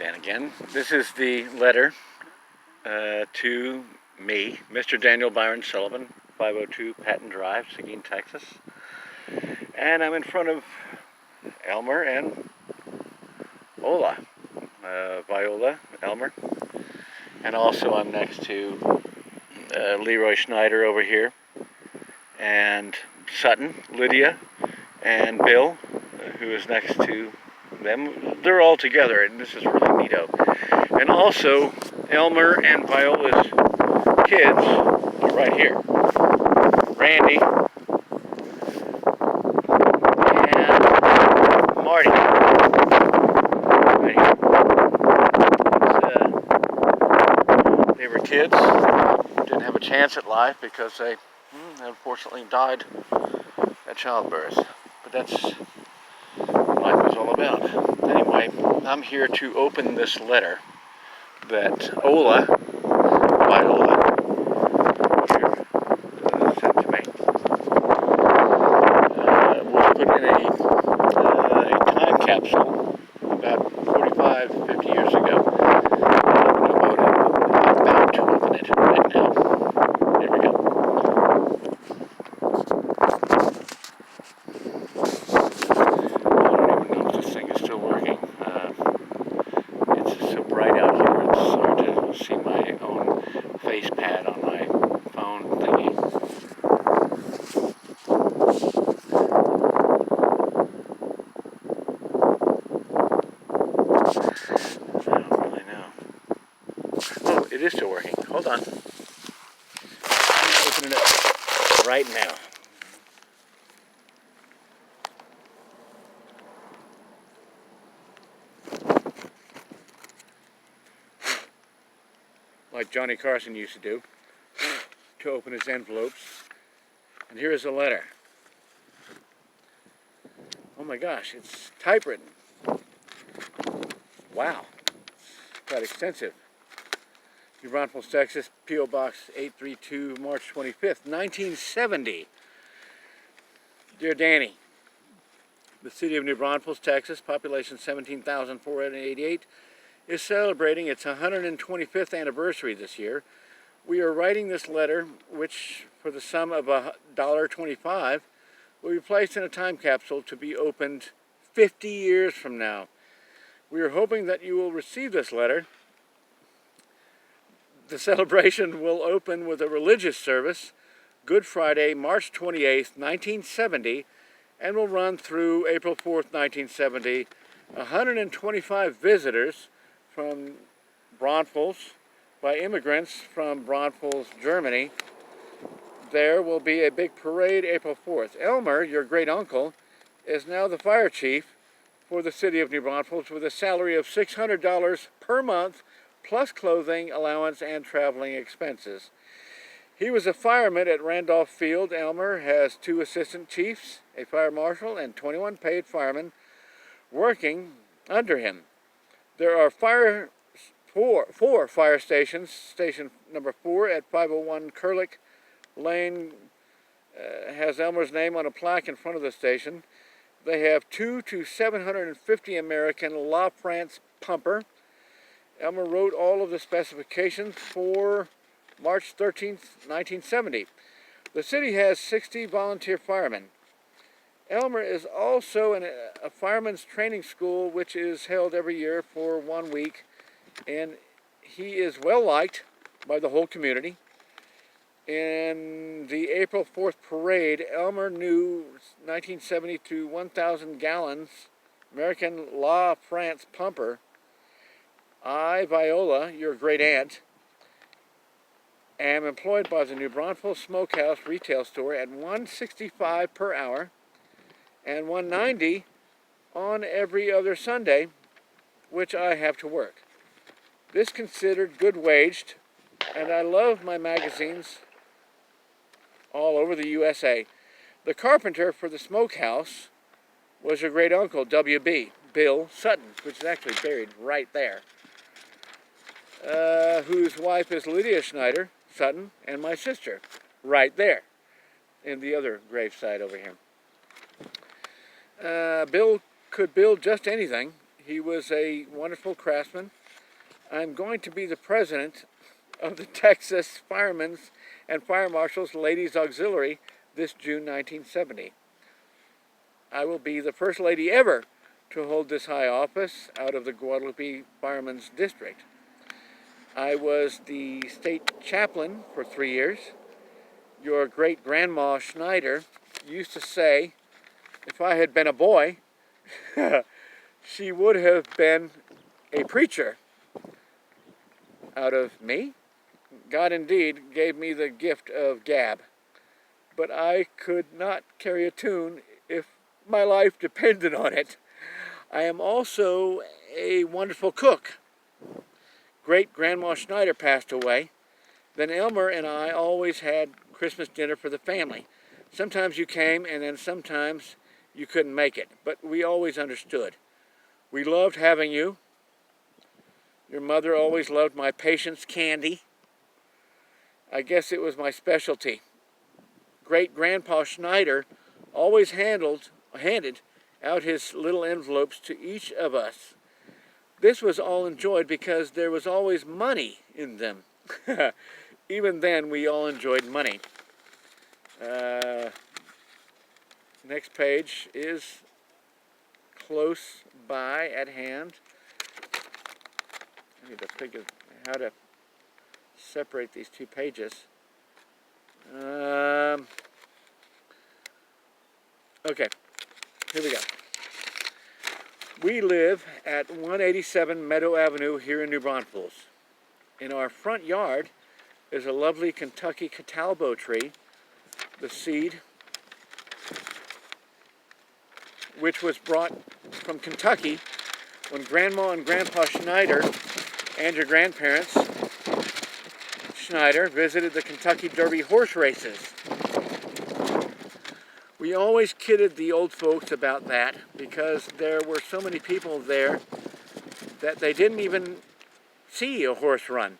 Dan again. This is the letter to me, Mr. Daniel Byron Sullivan, 502 Patton Drive, Seguin, Texas. And I'm in front of Elmer and Ola, Viola, Elmer. And also I'm next to Leroy Schneider over here, and Sutton, Lydia, and Bill, who is next to them. They're all together, and this is really neato. And also, Elmer and Viola's kids are right here. Randy and Marty. Right here. They were kids. Didn't have a chance at life because they unfortunately died at childbirth. But that's what life was all about. Anyway, I'm here to open this letter that Ola, Viola, here, sent to me. Was put in a time capsule about 45, 50 years ago. I'm about to open it right now. Here we go. See my own face pad on my phone thingy. I don't really know. Oh, it is still working. Hold on. I'm opening it right now. Like Johnny Carson used to do, to open his envelopes. And here is a letter. Oh my gosh, it's typewritten. Wow, it's quite extensive. New Braunfels, Texas, P.O. Box 832, March 25th, 1970. Dear Danny, the city of New Braunfels, Texas, population 17,488, is celebrating its 125th anniversary this year. We are writing this letter, which, for the sum of $1.25, will be placed in a time capsule to be opened 50 years from now. We are hoping that you will receive this letter. The celebration will open with a religious service, Good Friday, March 28th, 1970, and will run through April 4th, 1970. 125 visitors from Braunfels by immigrants from Braunfels, Germany. There will be a big parade April 4th. Elmer, your great uncle, is now the fire chief for the city of New Braunfels with a salary of $600 per month, plus clothing allowance and traveling expenses. He was a fireman at Randolph Field. Elmer has 2 assistant chiefs, a fire marshal, and 21 paid firemen working under him. There are four fire stations. Station number 4 at 501 Curlick Lane has Elmer's name on a plaque in front of the station. They have 2 to 750 American La France pumper. Elmer wrote all of the specifications for March 13th, 1970. The city has 60 volunteer firemen. Elmer is also in a fireman's training school, which is held every year for 1 week, and he is well liked by the whole community. In the April 4th parade, Elmer knew 1970 to 1,000 gallons American La France pumper. I, Viola, your great aunt, am employed by the New Braunfels Smokehouse retail store at $165 per hour and $190 on every other Sunday, which I have to work. This considered good waged, and I love my magazines all over the USA. The carpenter for the smokehouse was your great uncle, W.B., Bill Sutton, which is actually buried right there, whose wife is Lydia Schneider Sutton, and my sister, right there, in the other gravesite over here. Bill could build just anything. He was a wonderful craftsman. I'm going to be the president of the Texas Firemen's and Fire Marshals Ladies Auxiliary this June 1970. I will be the first lady ever to hold this high office out of the Guadalupe Firemen's District. I was the state chaplain for 3 years. Your great-grandma Schneider used to say, if I had been a boy, she would have been a preacher. Out of me, God indeed gave me the gift of gab, but I could not carry a tune if my life depended on it. I am also a wonderful cook. Great-grandma Schneider passed away. Then Elmer and I always had Christmas dinner for the family. Sometimes you came, and then sometimes you couldn't make it, but we always understood. We loved having you. Your mother always loved my patience candy. I guess it was my specialty. Great-grandpa Schneider always handed out his little envelopes to each of us. This was all enjoyed because there was always money in them. Even then, we all enjoyed money. Next page is close by at hand. I need to figure how to separate these two pages. Okay, here we go. We live at 187 Meadow Avenue here in New Braunfels. In our front yard is a lovely Kentucky catalbo tree, the seed, which was brought from Kentucky when Grandma and Grandpa Schneider and your grandparents Schneider visited the Kentucky Derby horse races. We always kidded the old folks about that because there were so many people there that they didn't even see a horse run.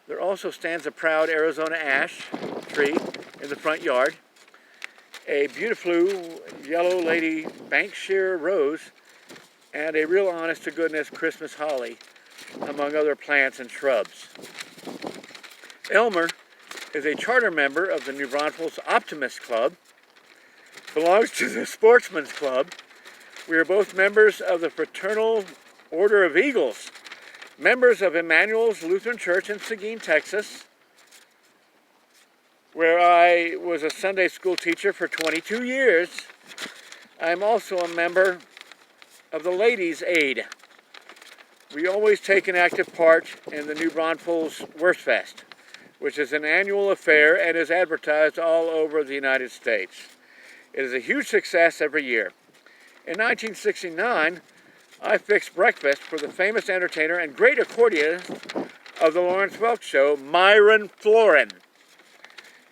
There also stands a proud Arizona ash tree in the front yard, a beautiful yellow lady Bankshire rose, and a real honest-to-goodness Christmas holly, among other plants and shrubs. Elmer is a charter member of the New Braunfels Optimist Club, belongs to the Sportsman's Club. We are both members of the Fraternal Order of Eagles, members of Emmanuel's Lutheran Church in Seguin, Texas, where I was a Sunday school teacher for 22 years. I'm also a member of the Ladies' Aid. We always take an active part in the New Braunfels Wurstfest, which is an annual affair and is advertised all over the United States. It is a huge success every year. In 1969, I fixed breakfast for the famous entertainer and great accordionist of the Lawrence Welk Show, Myron Florin.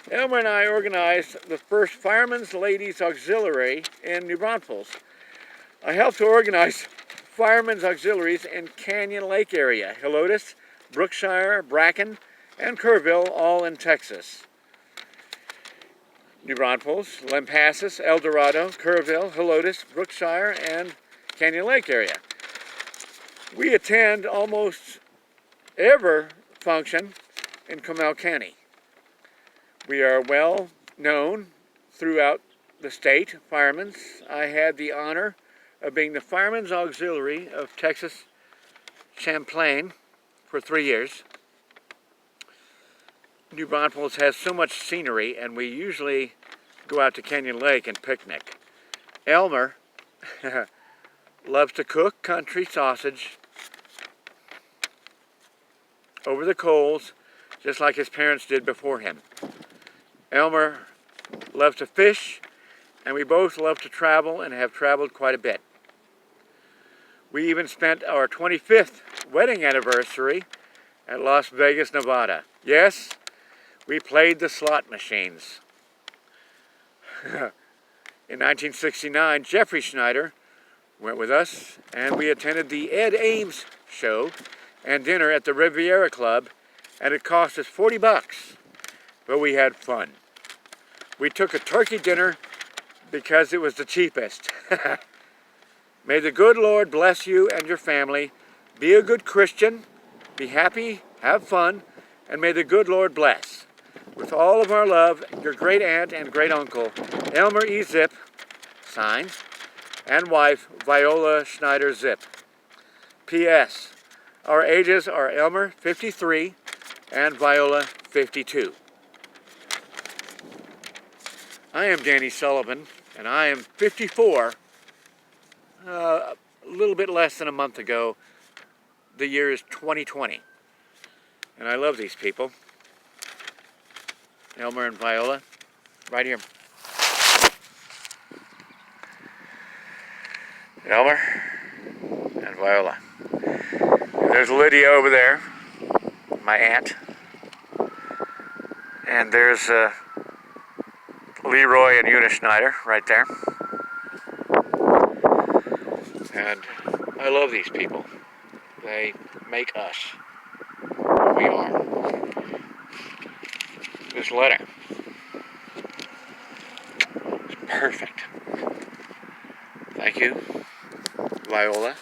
Elmer and I organized the first Firemen's Ladies Auxiliary in New Braunfels. I helped to organize Firemen's Auxiliaries in Canyon Lake area, Helotes, Brookshire, Bracken, and Kerrville, all in Texas. New Braunfels, Lampasas, El Dorado, Kerrville, Helotes, Brookshire, and Canyon Lake area. We attend almost every function in Comal County. We are well known throughout the state, firemen's. I had the honor of being the Firemen's Auxiliary of Texas Champlain for 3 years. New Braunfels has so much scenery, and we usually go out to Canyon Lake and picnic. Elmer loves to cook country sausage over the coals, just like his parents did before him. Elmer loves to fish, and we both love to travel and have traveled quite a bit. We even spent our 25th wedding anniversary at Las Vegas, Nevada. Yes, we played the slot machines. In 1969, Jeffrey Schneider went with us, and we attended the Ed Ames show and dinner at the Riviera Club, and it cost us $40, but we had fun. We took a turkey dinner because it was the cheapest. May the good Lord bless you and your family. Be a good Christian. Be happy, have fun, and may the good Lord bless. With all of our love, your great aunt and great uncle, Elmer E. Zip, signed, and wife, Viola Schneider Zip. P.S. Our ages are Elmer, 53, and Viola, 52. I am Danny Sullivan, and I am 54. A little bit less than a month ago. The year is 2020. And I love these people. Elmer and Viola, right here. Elmer and Viola. And there's Lydia over there, my aunt. And there's Leroy and Eunice Schneider right there. And I love these people. They make us who we are. This letter is perfect. Thank you, Viola.